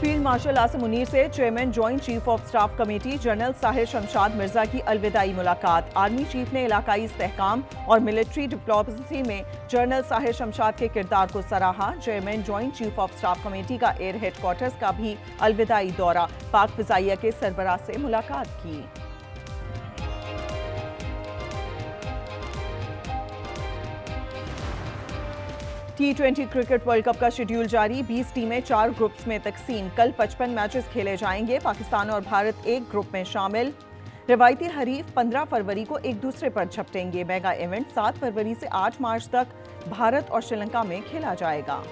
Field marshal Asim Munir से chairman joint chief of staff committee general Sahir Shamshad Mirza की अलविदाई मुलाकात। आर्मी चीफ ने इलाकाई इस्तेहकाम और मिलिट्री डिप्लोमेसी में जनरल साहिर शमशाद के किरदार को सराहा। Chairman joint chief of staff committee का एयर हेडक्वार्टर्स का भी अलविदाई दौरा, पाक फिजाइया के सरबराह से मुलाकात की। T20 क्रिकेट वर्ल्ड कप का शेड्यूल जारी, 20 टीमें 4 ग्रुप्स में तकसीम। कल 55 मैचेस खेले जाएंगे। पाकिस्तान और भारत एक ग्रुप में शामिल। रवायती हरीफ 15 फरवरी को एक दूसरे पर झपटेंगे। मेगा इवेंट 7 फरवरी से 8 मार्च तक भारत और श्रीलंका में खेला जाएगा।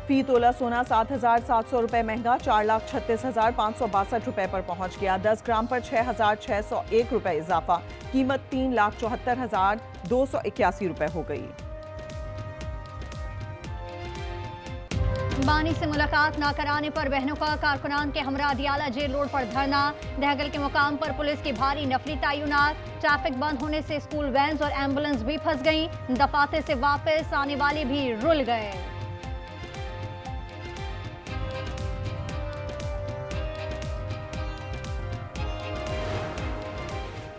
फी तोला सोना 7,700 रुपए महंगा, 4,36,562 रुपए पर पहुंच गया। 10 ग्राम पर 6,601 रुपए इजाफा, कीमत 3,74,281 रुपए हो गई। बानी से मुलाकात न कराने पर बहनों का कारकुनान के हमरा दियाला जेल रोड पर धरना। दहगल के मुकाम पर पुलिस की भारी नफरी तैनात। ट्रैफिक बंद होने से स्कूल वैन्स और एम्बुलेंस भी फंस गईं। दफाते से वापस आने वाले भी रुल गए।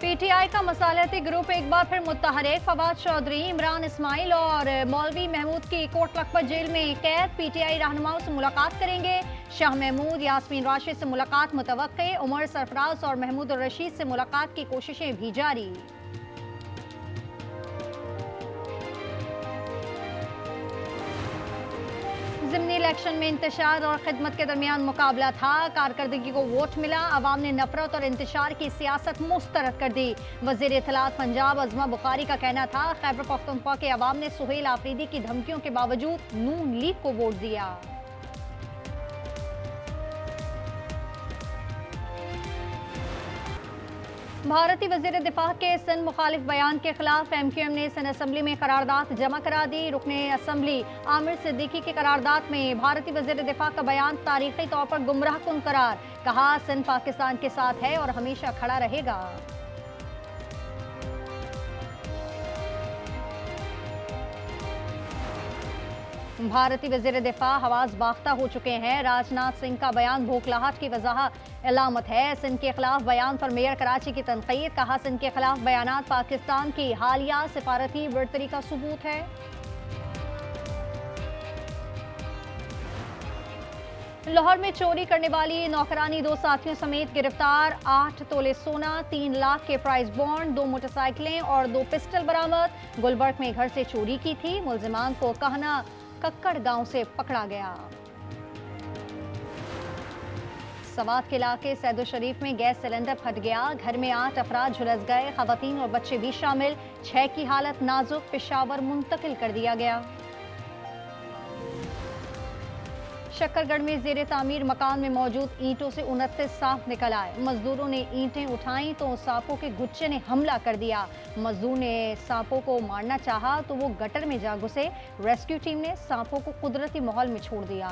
पीटीआई का मसालती ग्रुप एक बार फिर मुत्तहरिक। फवाद चौधरी, इमरान इस्माइल और मौलवी महमूद की कोट लखपत जेल में कैद। पीटीआई रहनुमाओं से मुलाकात करेंगे। शाह महमूद, यास्मीन राशिद से मुलाकात मुतवक्के। उमर सरफराज और महमूद रशीद से मुलाकात की कोशिशें भी जारी। ज़िमनी इलेक्शन में इंतशार और खिदमत के दरमियान मुकाबला था। कारकर्दगी को वोट मिला। अवाम ने नफरत और इंतशार की सियासत मुस्तरद कर दी। वज़ीर इत्तलात पंजाब अज़मा बुखारी का कहना था, खैबर पख्तूनख्वा के अवाम ने सुहेल आफरीदी की धमकियों के बावजूद नून लीग को वोट दिया। भारतीय वज़ीर दिफा के सिंध मुखालिफ बयान के खिलाफ MQM ने सिंध असम्बली में करारदाद जमा करा दी। रुकने असम्बली आमिर सिद्दीकी की करारदाद में भारतीय वज़ीर दिफा का बयान तारीखी तौर पर गुमराह कुन करार। कहा, सिंध पाकिस्तान के साथ है और हमेशा खड़ा रहेगा। भारतीय वज़ीर दिफा हवास बाख्ता हो चुके हैं। राजनाथ सिंह का बयान भूखलाहट की वजाहत अलामत है। सिंध के खिलाफ बयान पर मेयर कराची की तनकीद। कहा, सिंध के खिलाफ बयानात पाकिस्तान की हालिया सिफारती बरतरी का सबूत है। लाहौर में चोरी करने वाली नौकरानी 2 साथियों समेत गिरफ्तार। 8 तोले सोना, 3 लाख के प्राइस बॉन्ड, 2 मोटरसाइकिलें और 2 पिस्टल बरामद। गुलबर्ग में घर से चोरी की थी। मुलजिमान को कहना कक्कड़ गांव से पकड़ा गया। सवात के इलाके सैदो शरीफ में गैस सिलेंडर फट गया। घर में 8 अफराद झुलस गए। खवातीन और बच्चे भी शामिल। 6 की हालत नाजुक, पेशावर मुंतकिल कर दिया गया। शक्करगढ़ में जेर तामीर मकान में मौजूद ईंटों से 29 सांप निकल आए। मजदूरों ने ईंटें उठाई तो सांपों के गुच्छे ने हमला कर दिया। मजदूर ने सांपों को मारना चाहा तो वो गटर में जा घुसे। रेस्क्यू टीम ने सांपों को कुदरती माहौल में छोड़ दिया।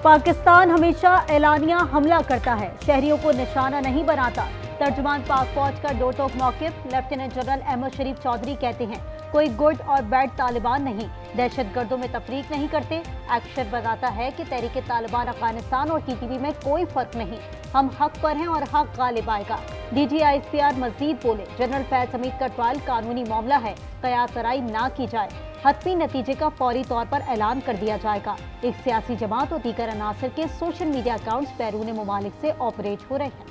पाकिस्तान हमेशा एलानिया हमला करता है, शहरियों को निशाना नहीं बनाता। तर्जुमान पाक फौज का दो टोक मौक़िफ़। लेफ्टिनेंट जनरल अहमद शरीफ चौधरी कहते हैं, कोई गुड और बैड तालिबान नहीं, दहशतगर्दों में तफरीक नहीं करते। एक्शन बताता है कि तहरीक तालिबान अफगानिस्तान और TTP में कोई फर्क नहीं। हम हक पर हैं और हक गालिब आएगा। DG ISPR मजीद बोले, जनरल फैज हमीद का ट्रायल कानूनी मामला है, कयास आराई ना की जाए। हतमी नतीजे का फौरी तौर पर ऐलान कर दिया जाएगा। एक सियासी जमात और दीगर अनासर के सोशल मीडिया अकाउंट्स बैरून मुमालिक से ऑपरेट हो रहे हैं।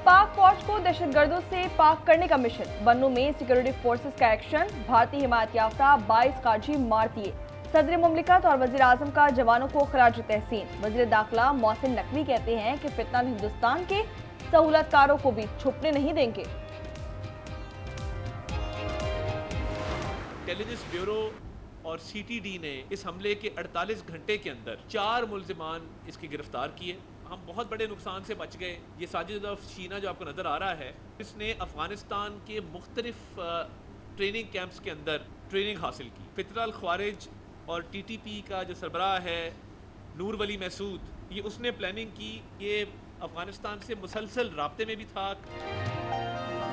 पाक फौज को दहशतगर्दों से पाक करने का मिशन। बन्नू में सिक्योरिटी फोर्सेस का एक्शन। भारतीय हिमायत याफ्ता 22 काजी मार दिए। सदर मुमलिकत और वजीर आजम का जवानों को खराज तहसीन। वजीर दाखिला मोहसिन नकवी कहते हैं कि फितना हिंदुस्तान के सहूलतकारों को भी छुपने नहीं देंगे। इंटेलिजेंस ब्यूरो और CTD ने इस हमले के 48 घंटे के अंदर 4 मुलजिमान इसकी गिरफ्तार किए। हम बहुत बड़े नुकसान से बच गए। ये साजिद ऑफ शीना जो आपको नज़र आ रहा है, इसने अफगानिस्तान के मुख्तलिफ ट्रेनिंग कैंप्स के अंदर ट्रेनिंग हासिल की। फितरल ख्वारिज और TTP का जो सरबराह है नूर वली महसूद, ये उसने प्लानिंग की, ये अफगानिस्तान से मुसलसल राब्ते में भी था।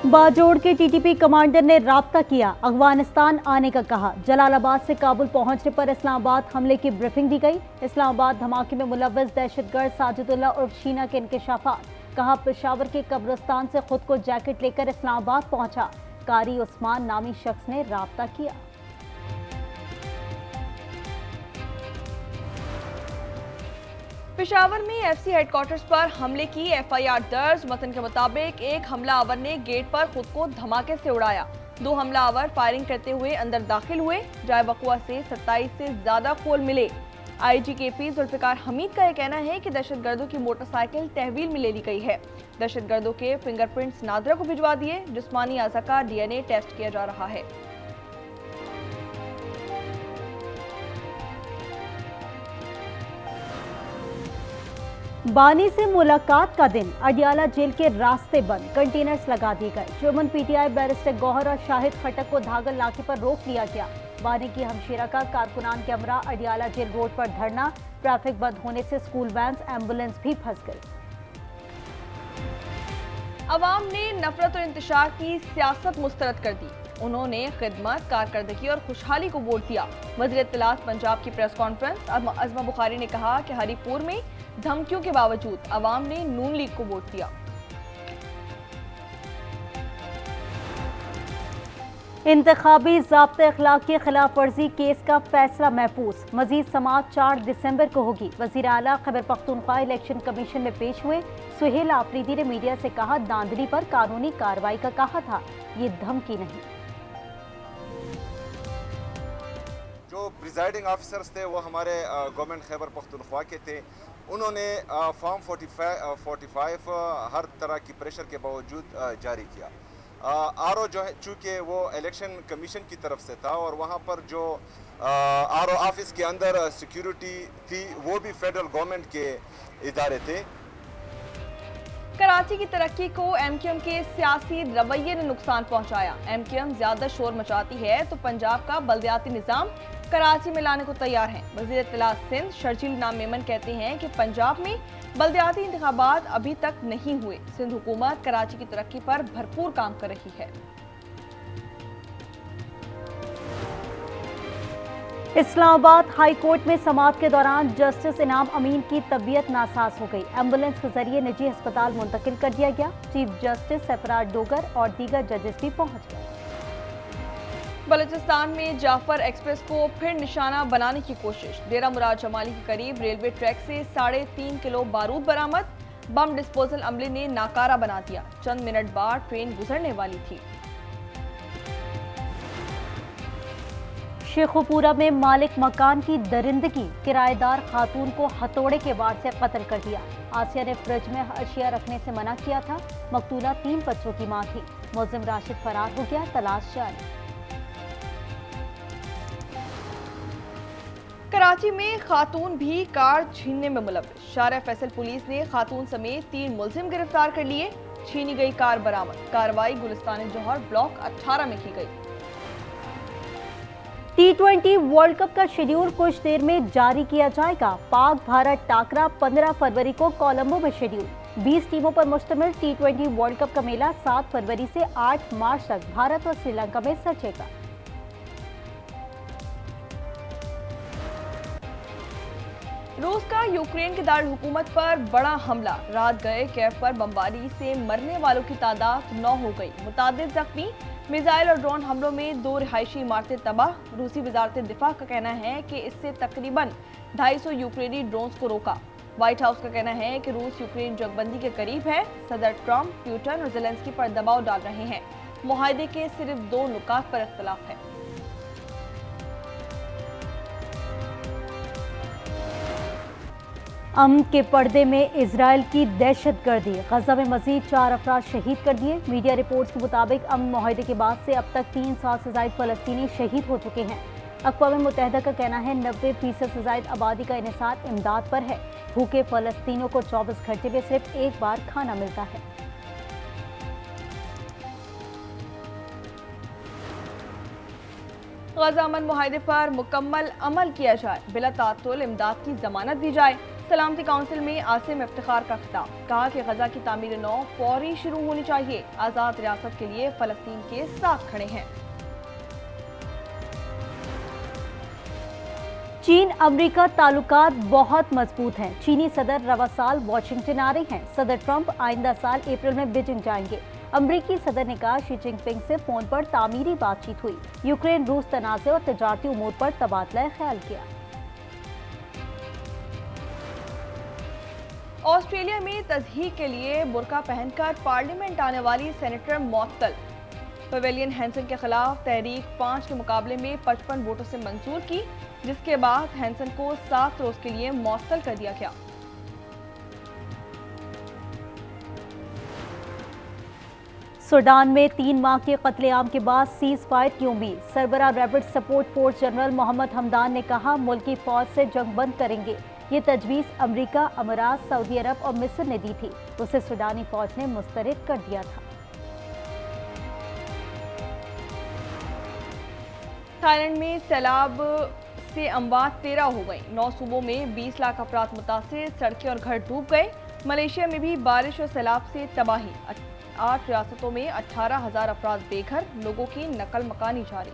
बाजोड़ के TTP कमांडर ने राब्ता किया, अफगानिस्तान आने का कहा। जलालाबाद से काबुल पहुंचने पर इस्लामाबाद हमले की ब्रीफिंग दी गई। इस्लामाबाद धमाके में मुलव्वस दहशतगर्द साजिदुल्लाह उर्फ शीना के इंकशाफात। कहा पेशावर के कब्रिस्तान से खुद को जैकेट लेकर इस्लामाबाद पहुंचा। कारी उस्मान नामी शख्स ने राब्ता किया। पेशावर में FC हेडक्वार्टर्स पर हमले की FIR दर्ज। मतन के मुताबिक एक हमलावर ने गेट पर खुद को धमाके से उड़ाया। 2 हमलावर फायरिंग करते हुए अंदर दाखिल हुए। जाए बकुआ से 27 से ज्यादा खोल मिले। IG KP जुल्फिकार हमीद का यह कहना है कि दहशतगर्दों की मोटरसाइकिल तहवील में ले ली गई है। दहशतगर्दों के फिंगरप्रिंट्स नादरा को भिजवा दिए। जिस्मानी आज़ा का DNA टेस्ट किया जा रहा है। बानी से मुलाकात का दिन, अडियाला जेल के रास्ते बंद, कंटेनर्स लगा दिए गए। चेयरमैन PTI बैरिस्टर गौहर और शाहिद खटक को धागल नाके पर रोक लिया गया। बानी की हमशीरा का कारकुनान कैमरा अडियाला जेल रोड पर धरना। ट्रैफिक बंद होने से स्कूल वैन, एम्बुलेंस भी फंस गई। अवाम ने नफरत और इंतशार की सियासत मुस्तरद कर दी। उन्होंने खिदमत, कारकर्दगी और खुशहाली को वोट दिया। वज़ीर इत्तलात पंजाब की प्रेस कॉन्फ्रेंस। अज़मा बुखारी ने कहा कि हरीपुर में धमकियों के बावजूद अवाम ने नून लीग को वोट दिया। इंतखाबी ज़ाब्ते अखलाक की खिलाफ वर्जी केस का फैसला महफूज। मजीद समाअत 4 दिसंबर को होगी। वज़ीर आला खैबर पख्तूनख्वा इलेक्शन कमीशन में पेश हुए। सुहेल आफरीदी ने मीडिया से कहा, धांधली पर कानूनी कार्रवाई का कहा था, ये धमकी नहीं। जो प्रिजाइडिंग ऑफिसर्स थे वो हमारे गवर्नमेंट खैबर पख्तूनख्वा के थे। उन्होंने फॉर्म 45 हर तरह की प्रेशर के बावजूद जारी किया। RO जो है चूँकि वो इलेक्शन कमीशन की तरफ से था और वहाँ पर जो RO ऑफिस के अंदर सिक्योरिटी थी वो भी फेडरल गवर्नमेंट के इदारे थे। कराची की तरक्की को MQM के सियासी रवैये ने नुकसान पहुंचाया। MQM ज्यादा शोर मचाती है तो पंजाब का बल्दियाती निज़ाम कराची में लाने को तैयार हैं। वज़ीर इत्तलात सिंध शर्जील नाम मेमन कहते हैं कि पंजाब में बल्दियाती इंतखाबात अभी तक नहीं हुए। सिंध हुकूमत कराची की तरक्की पर भरपूर काम कर रही है। इस्लामाबाद हाई कोर्ट में समाअत के दौरान जस्टिस इनाम अमीन की तबीयत नासाज हो गई। एम्बुलेंस के जरिए निजी अस्पताल मुंतकिल कर दिया गया। चीफ जस्टिस सेफरार डोगर और दीगर जजेस भी पहुंच गए। बलूचिस्तान में जाफर एक्सप्रेस को फिर निशाना बनाने की कोशिश। डेरा मुराद जमाली के करीब रेलवे ट्रैक से 3.5 किलो बारूद बरामद। बम डिस्पोजल अमले ने नाकारा बना दिया। चंद मिनट बाद ट्रेन गुजरने वाली थी। शेखुपुरा में मालिक मकान की दरिंदगी, किराएदार खातून को हथौड़े के वार से कत्ल कर दिया। आसिया ने फ्रिज में अशिया रखने से मना किया था। मकतूला 3 बच्चों की मां थी। मुलजिम राशिद फरार हो गया, तलाश जारी। कराची में खातून भी कार छीनने में मुलव्विस। शारा फैसल पुलिस ने खातून समेत 3 मुलजिम गिरफ्तार कर लिए। छीनी गई कार बरामद। कार्रवाई गुलिस्तान जौहर ब्लॉक 18 में की गई। T20 वर्ल्ड कप का शेड्यूल कुछ देर में जारी किया जाएगा। पाक भारत टाकरा 15 फरवरी को कोलंबो में शेड्यूल। 20 टीमों पर मुश्तमिल T20 वर्ल्ड कप का मेला 7 फरवरी से 8 मार्च तक भारत और श्रीलंका में सजेगा। रूस का यूक्रेन के दारुल हुकूमत पर बड़ा हमला। रात गए कैफ पर बमबारी से मरने वालों की तादाद 9 हो गई। मुतादिद जख्मी। मिसाइल और ड्रोन हमलों में 2 रिहायशी इमारतें तबाह। रूसी वजारत दिफा का कहना है कि इससे तकरीबन 250 यूक्रेनी ड्रोन्स को रोका। व्हाइट हाउस का कहना है कि रूस यूक्रेन जंगबंदी के करीब है। सदर ट्रंप, प्यूटन और ज़ेलेंस्की पर दबाव डाल रहे हैं। मुआहदे के सिर्फ 2 नुकात पर इख्तलाफ है। अमन के पर्दे में इजराइल की दहशतगर्दी। गजा में मजीद 4 अफराद शहीद कर दिए। मीडिया रिपोर्ट्स के मुताबिक अमन मुआहदे के बाद से अब तक 300 से ज़ायद फ़लस्तीनी शहीद हो चुके हैं। अक़वाम मुत्तहिदा का कहना है 90% से ज़ायद आबादी का इन्हिसार इमदाद पर है। भूखे फ़लस्तीनियों को 24 घंटे में सिर्फ एक बार खाना मिलता है। गजा अमन मुआहदे पर मुकम्मल अमल किया जाए, बिला तातुल इमदाद की जमानत दी जाए। सलामती काउंसिल में आसिम इफ्तिखार का खिताब, कहा कि गजा की तामीर नौ फौरी शुरू होनी चाहिए। आज़ाद रियासत के लिए फलस्तीन के साथ खड़े हैं। चीन अमेरिका ताल्लुकात बहुत मजबूत हैं। चीनी सदर रवा साल वॉशिंगटन आ रहे हैं। सदर ट्रंप आइंदा साल अप्रैल में बीजिंग जाएंगे। अमरीकी सदर ने कहा शी जिनपिंग से फोन पर तामीरी बातचीत हुई। यूक्रेन रूस तनाज़े और तजारती उमूर पर तबादला ख्याल किया। ऑस्ट्रेलिया में तज़हीक के लिए बुर्का पहनकर पार्लियामेंट आने वाली सेनेटर मअतल। पवेलियन हैंसन के खिलाफ तहरीक 5 के मुकाबले में 55 वोटों से मंजूर की, जिसके बाद हैंसन को 7 रोज के लिए मअतल कर दिया गया। सूडान में 3 माह के कत्लेआम के बाद सीज फायर की उम्मीद। सरबराह rapid support force general Mohamed Hamdan ने कहा मुल्की फौज से जंग बंद करेंगे। ये तजवीज़ अमरीका, अमारात, सऊदी अरब और मिस्र ने दी थी, उसे सूडानी फौज ने मुस्तरद कर दिया था। थाईलैंड में सैलाब से अमवात 13 हो गई। 9 सूबों में 20 लाख अफराद मुतासिर, सड़कें और घर डूब गए। मलेशिया में भी बारिश और सैलाब से तबाही। 8 रियासतों में 18,000 अफराद बेघर, लोगों की नकल मकानी जारी।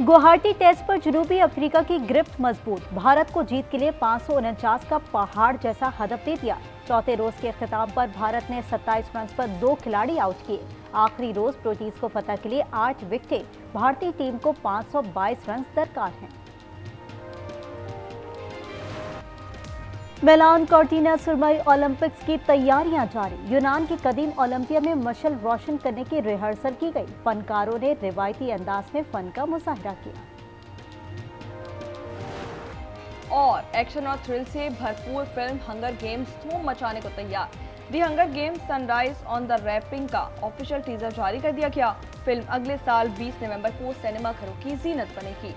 गुवाहाटी टेस्ट पर जनूबी अफ्रीका की गिरफ्त मजबूत। भारत को जीत के लिए 549 का पहाड़ जैसा हदफ दे दिया। चौथे रोज के अख्ताम पर भारत ने 27 रन पर 2 खिलाड़ी आउट किए। आखिरी रोज प्रोटीज को फतह के लिए 8 विकेटें। भारतीय टीम को 522 रन दरकार हैं। मिलान कॉर्टिना सुरमई ओलंपिक्स की तैयारियां जारी। यूनान की कदीम ओलंपिया में मशल रोशन करने की रिहर्सल की गई। फनकारों ने रिवायती अंदाज में फन का मुजाहरा किया। और एक्शन और थ्रिल से भरपूर फिल्म हंगर गेम्स धूम मचाने को तैयार। The Hunger Games sunrise on the reaping का ऑफिशियल टीजर जारी कर दिया गया। फिल्म अगले साल 20 नवंबर को सिनेमा घरों की जीनत बनेगी।